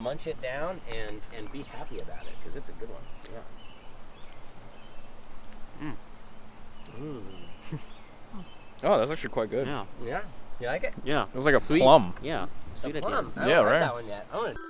Munch it down and be happy about it, because it's a good one. Yeah. Oh, that's actually quite good. Yeah. Yeah. You like it? Yeah. It was like a Sweet. plum. Yeah. Sweet A at the plum. end. I haven't Yeah, tried right. that one yet. I want to.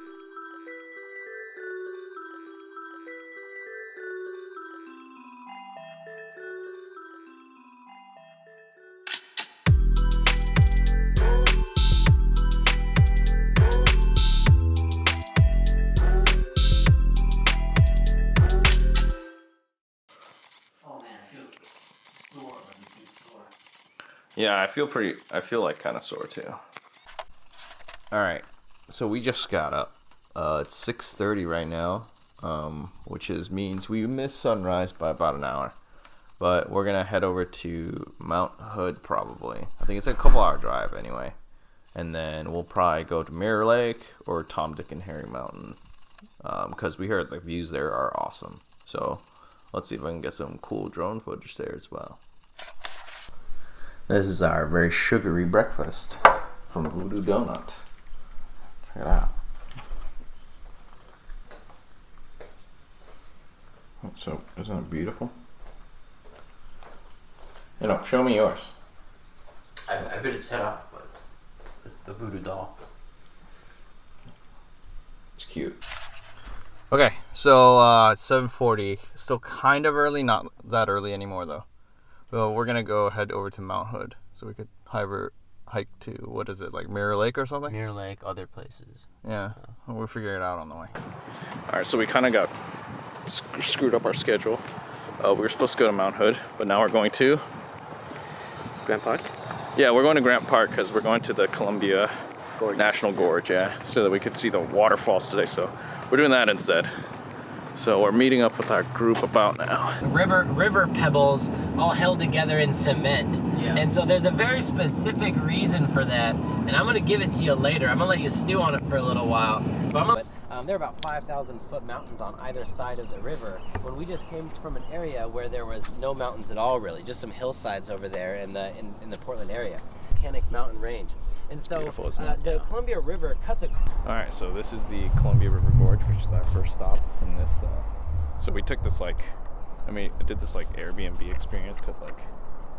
Yeah, I feel like kind of sore too. All right, so we just got up. It's 6:30 right now, which means we missed sunrise by about an hour. But we're gonna head over to Mount Hood probably. I think it's a couple-hour drive anyway. And then we'll probably go to Mirror Lake or Tom, Dick, and Harry Mountain, because we heard the views there are awesome. So let's see if I can get some cool drone footage there as well. This is our very sugary breakfast from Voodoo Donut. Check it out. So, isn't it beautiful? You know, show me yours. I bit its head off, but it's the voodoo doll. It's cute. Okay, so 7:40. Still kind of early, not that early anymore though. Well, we're gonna go head over to Mount Hood, so we could hike to, what is it, like Mirror Lake or something? Mirror Lake, other places. Yeah, we'll figure it out on the way. All right, so we kind of got screwed up our schedule. We were supposed to go to Mount Hood, but now we're going to Grant Park? Yeah, we're going to Grant Park because we're going to the Columbia Gorge. National Gorge, yeah, so that we could see the waterfalls today. So we're doing that instead. So we're meeting up with our group about now. River pebbles all held together in cement. Yeah. And so there's a very specific reason for that, and I'm gonna give it to you later. I'm gonna let you stew on it for a little while. But there are about 5,000 foot mountains on either side of the river, when we just came from an area where there was no mountains at all, really, just some hillsides over there in the Portland area. Volcanic mountain range. And so the Columbia River cuts across. All right, so this is the Columbia River Gorge, which is our first stop in this. So we took this I did this Airbnb experience because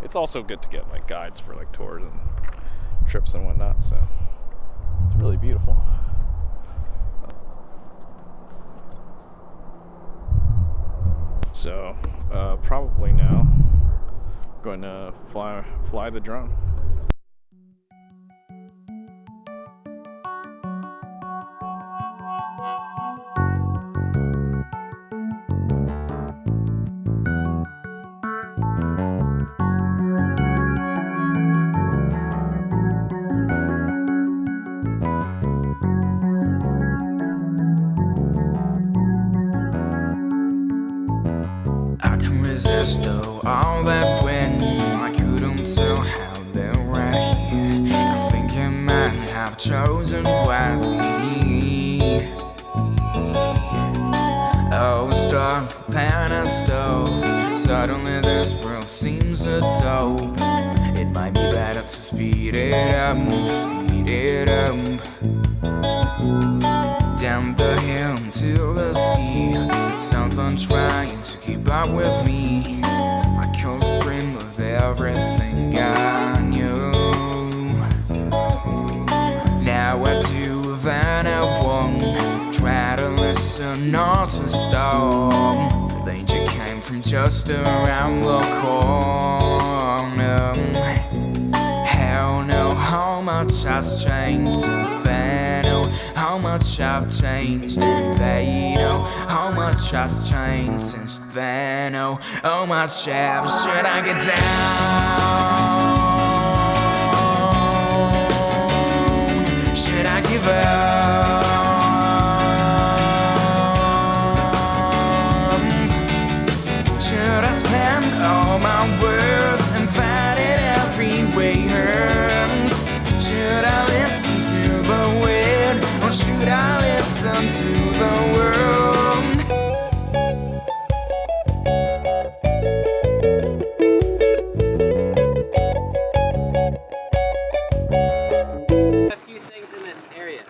it's also good to get guides for tours and trips and whatnot. So it's really beautiful. So probably now I'm going to fly the drone. Though all that when I couldn't tell how they're right here. I think I might have chosen wisely. Oh, struck than a stove. Suddenly this world seems a dope. It might be better to speed it up, down the hill to the sea. Something trying to keep up with me. I could stream of everything I knew. Now I do, then I won't. Try to listen, not to stop. The danger came from just around the corner. Hell no, how much has changed since then? Oh, how much I've changed, and they know how much has changed since then. Oh, how much ever should I get down? Should I give up? Should I spend all my words and find it every way hurts? Should I listen to the wind, or should I listen to the world? A few things in this area.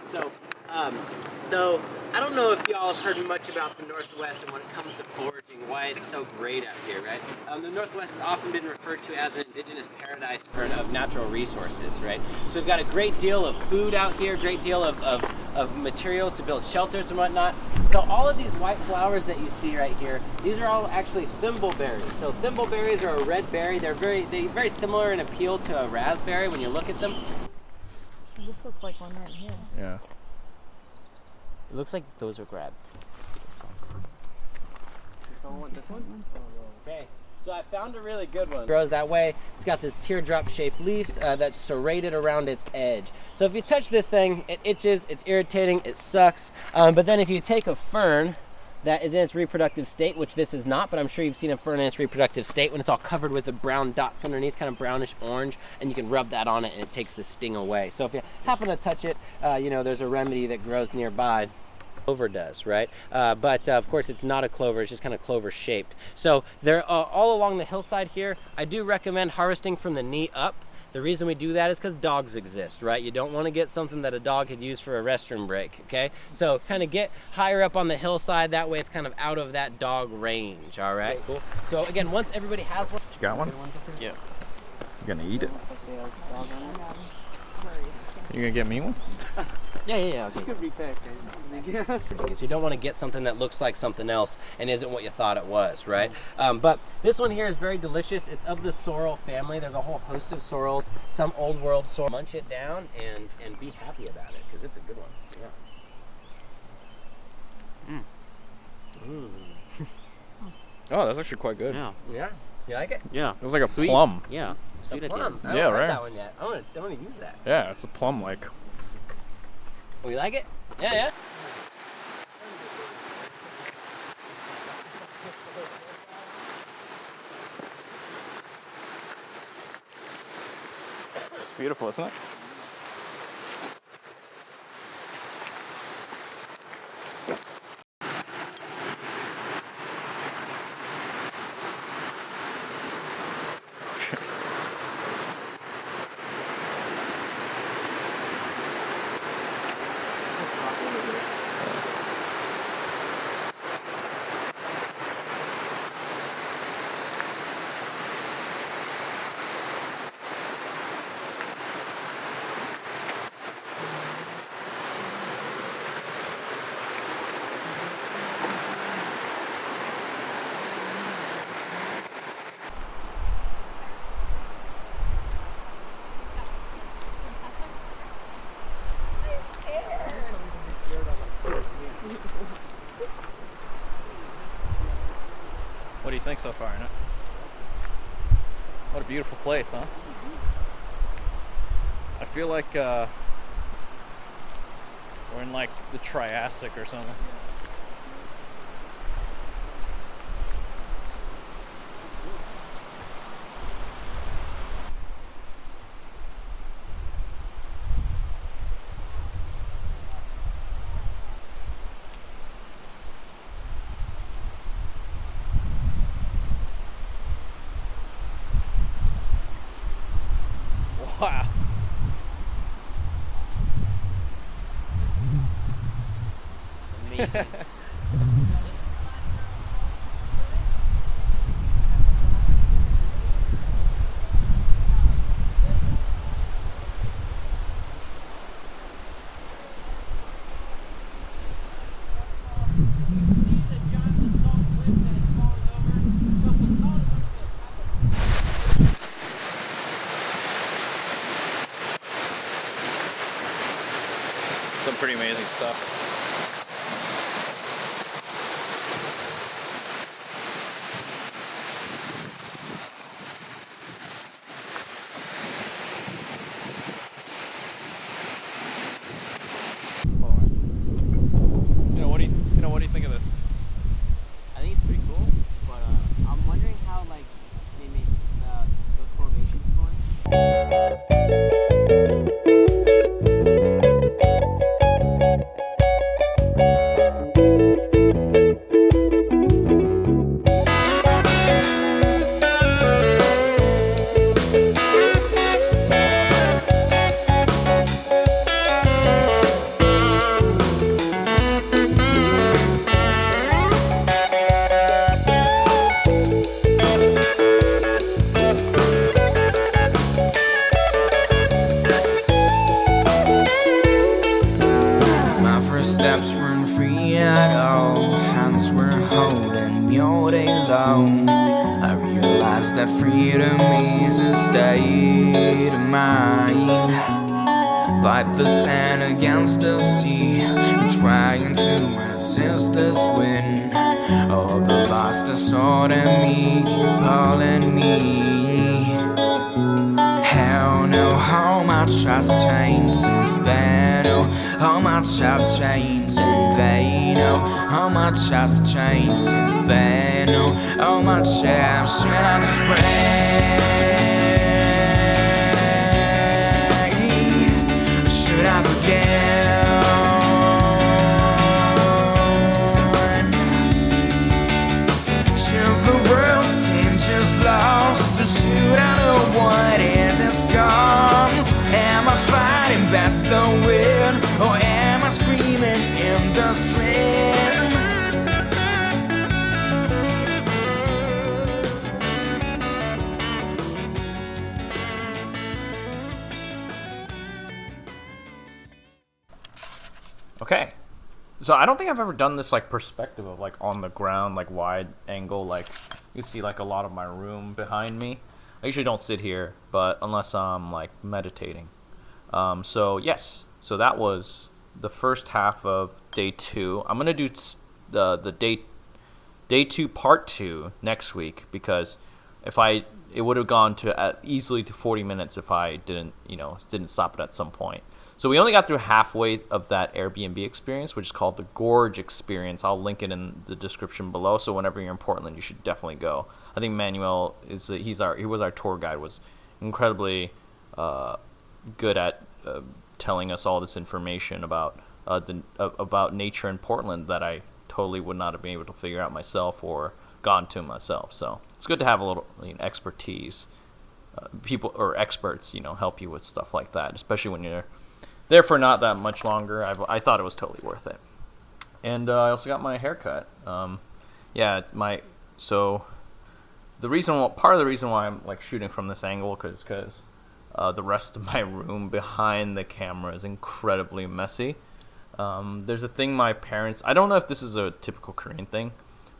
So I don't know if y'all have heard much about the Northwest and when it comes to foraging, why it's so great out here, right? The Northwest has often been referred to as an indigenous paradise of natural resources, right? So we've got a great deal of food out here, great deal of materials to build shelters and whatnot. So all of these white flowers that you see right here, these are all actually thimbleberries. So thimbleberries are a red berry. They're very similar in appeal to a raspberry when you look at them. This looks like one right here. Yeah. It looks like those were grabbed. This one. Someone want this one? Okay, so I found a really good one. It grows that way. It's got this teardrop-shaped leaf that's serrated around its edge. So if you touch this thing, it itches, it's irritating, it sucks. But then if you take a fern that is in its reproductive state, which this is not, but I'm sure you've seen a fern in its reproductive state when it's all covered with the brown dots underneath, kind of brownish orange, and you can rub that on it and it takes the sting away. So if you happen to touch it, you know, there's a remedy that grows nearby. Clover does, right? But of course it's not a clover, it's just kind of clover shaped. So they're all along the hillside here. I do recommend harvesting from the knee up. The reason we do that is because dogs exist, right? You don't want to get something that a dog could use for a restroom break, okay? So kind of get higher up on the hillside, that way it's kind of out of that dog range, all right? Cool. So again, once everybody has one. You got one? Yeah. You gonna eat it? You gonna get me one? Yeah, okay. Could be packed. You don't want to get something that looks like something else and isn't what you thought it was, right? But this one here is very delicious. It's of the sorrel family. There's a whole host of sorrels, some old world sorrel. Munch it down and be happy about it because it's a good one. Yeah. Oh, that's actually quite good. Yeah. Yeah. You like it? Yeah. It was like a Sweet. plum. Yeah. Sweet at the Plum. end. I haven't Yeah, had right. that one yet. I want to use that. Yeah, it's a plum like. Oh, you like it? Yeah. It's beautiful, isn't it? What do you think so far, Annette? What a beautiful place, huh? I feel like we're in like the Triassic or something. Wow. Amazing. Some pretty amazing stuff. What do you think of this? I think it's pretty cool, but I'm wondering how like they made those formations form. steps weren't free at all. Hands were holding me all day long. I realized that freedom is a state of mind. Like the sand against the sea, I'm trying to resist this wind. All the lost are sort of me, calling me. Hell no, how much has changed since then? Oh, how much I've changed, and they know how much has changed since then. Oh, how much have should I just pray? Should I begin? Should the world seem just lost, or should I know what is its cause? Am I fighting back the wind, or am I screaming in the stream? Okay, so I don't think I've ever done this like perspective of like on the ground, like wide angle. Like you see like a lot of my room behind me. I usually don't sit here, but unless I'm like meditating. So yes, so that was the first half of day 2. I'm gonna do the day 2 part 2 next week, because it would have gone to easily to 40 minutes if I didn't stop it at some point. So we only got through halfway of that Airbnb experience, which is called the Gorge experience. I'll link it in the description below. So whenever you're in Portland, you should definitely go. I think Manuel he was our tour guide, was incredibly good at telling us all this information about about nature in Portland that I totally would not have been able to figure out myself or gone to myself. So it's good to have a little expertise, people or experts, help you with stuff like that, especially when you're there for not that much longer. I thought it was totally worth it. And I also got my haircut. Part of the reason why I'm like shooting from this angle because the rest of my room behind the camera is incredibly messy. There's a thing my parents, I don't know if this is a typical Korean thing,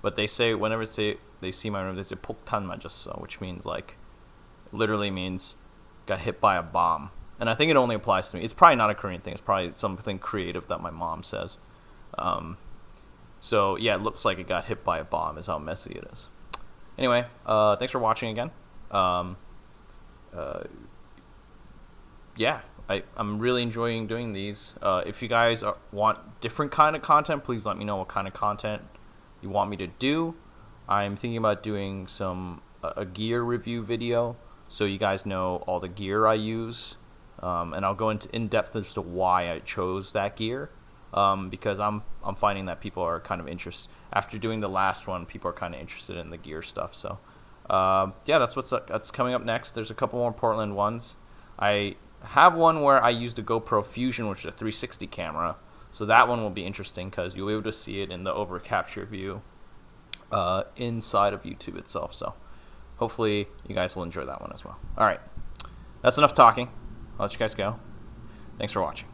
but they say whenever they see my room, they say 폭탄 맞았어, which means like literally means got hit by a bomb. And I think it only applies to me. It's probably not a Korean thing. It's probably something creative that my mom says. So yeah, it looks like it got hit by a bomb is how messy it is. Anyway, thanks for watching again. I'm really enjoying doing these. If you guys want different kind of content, please let me know what kind of content you want me to do. I'm thinking about doing a gear review video, so you guys know all the gear I use. And I'll go into in depth as to why I chose that gear, because I'm finding that people are kind of interested. After doing the last one, people are kind of interested in the gear stuff. So that's coming up next. There's a couple more Portland ones. I have one where I used a GoPro Fusion, which is a 360 camera. So that one will be interesting because you'll be able to see it in the over capture view inside of YouTube itself. So hopefully you guys will enjoy that one as well. All right, that's enough talking. I'll let you guys go. Thanks for watching.